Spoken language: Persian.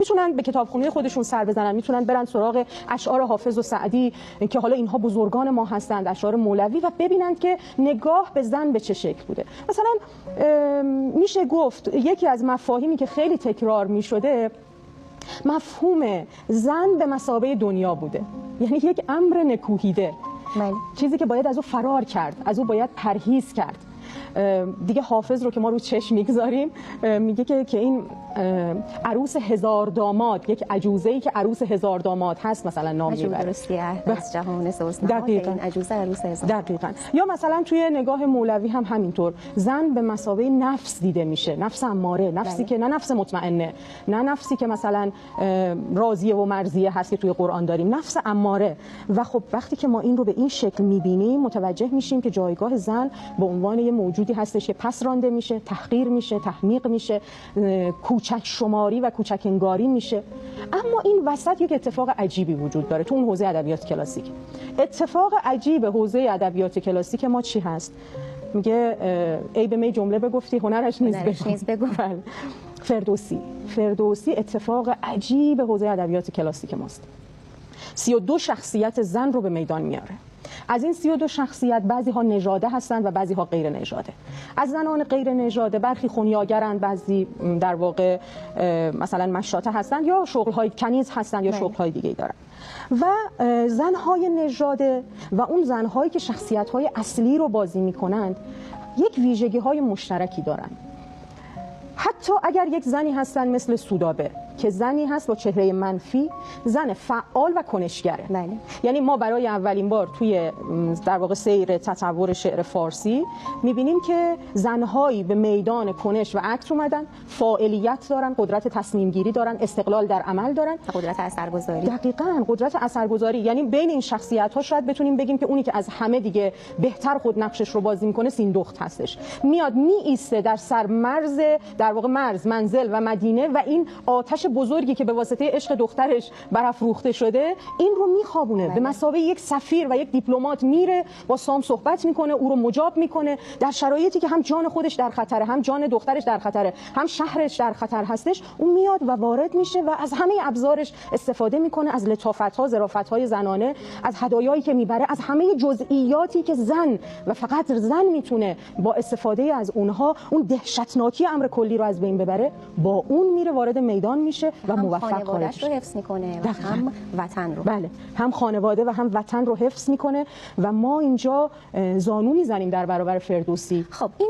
میتونن به کتابخونه خودشون سر بزنن، میتونن برن سراغ اشعار حافظ و سعدی که حالا اینها بزرگان ما هستند، اشعار مولوی، و ببینند که نگاه به زن به چه شکل بوده. مثلا میشه گفت یکی از مفاهیمی که خیلی تکرار میشده مفهوم زن به مثابه دنیا بوده، یعنی یک امر نکوهیده، چیزی که باید از او فرار کرد، از او باید پرهیز کرد. دیگه حافظ رو که ما رو چشم میگذاریم میگه که این عروس هزار داماد، یک عجوزه‌ای که عروس هزار داماد هست مثلا نام میبره. درستی از جهان سوزناک این عجوزه عروس هزار. دقیقاً. یا مثلا توی نگاه مولوی هم همینطور، زن به مثابه نفس دیده میشه، نفس اماره، نفسی که نه نفس مطمئنه، نه نفسی که مثلا راضیه و مرضیه هست که توی قرآن داریم، نفس اماره. و خب وقتی که ما این رو به این شکل میبینیم متوجه میشیم که جایگاه زن به عنوان یه موجودی هستش که پس رانده میشه، تحقیر میشه، تحمیق میشه، کوچک شماری و کوچک انگاری میشه. اما این وسط یک اتفاق عجیبی وجود داره تو اون حوزه ادبیات کلاسیک. اتفاق عجیب حوزه ادبیات کلاسیک ما چی هست؟ میگه ای به می جمله بگفتی هنرش نیز بگو. فردوسی اتفاق عجیب حوزه ادبیات کلاسیک ماست. 32 شخصیت زن رو به میدان میاره. از این 32 شخصیت بعضی ها نژاده هستند و بعضی ها غیر نژاده. از زنان غیر نژاده برخی خونیاگرند، بعضی در واقع مثلا مشاطه هستند یا شغل‌های کنیز هستند یا شغل‌های دیگه‌ای دارند. و زن‌های نژاده و اون زن‌هایی که شخصیت‌های اصلی رو بازی می‌کنند یک ویژگی‌های مشترکی دارند. حتی اگر یک زنی هستن مثل سودابه که زنی هست با چهره منفی، زن فعال و کنشگره. یعنی ما برای اولین بار توی در واقع سیر تطور شعر فارسی میبینیم که زنهایی به میدان کنش و عکس اومدن، فاعلیت دارن، قدرت تصمیم گیری دارن، استقلال در عمل دارن، قدرت اثرگذاری. دقیقاً قدرت اثرگذاری. یعنی بین این شخصیت ها شاید بتونیم بگیم که اونی که از همه دیگه بهتر خود نقشش رو بازی میکنه سیندخت هستش. میاد میایسته در سرمرز در واقع مرز، منزل و مدینه و این آتش بزرگی که به واسطه عشق دخترش برافروخته شده این رو میخوابونه. به مثابه یک سفیر و یک دیپلمات میره با سام صحبت میکنه، او رو مجاب میکنه در شرایطی که هم جان خودش در خطره، هم جان دخترش در خطره، هم شهرش در خطر هستش. اون میاد و وارد میشه و از همه ابزارش استفاده میکنه، از لطافت‌ها، ظرافت‌های زنانه، از هدایایی که میبره، از همه جزئیاتی که زن و فقط زن میتونه با استفاده از اونها اون دهشتناکی امر کلی رو از بین ببره. با اون میره وارد میدان میشه و موفق خارج رو حفظ میکنه و هم وطن رو. بله، هم خانواده و هم وطن رو حفظ میکنه و ما اینجا زانو میزنیم در برابر فردوسی. خب این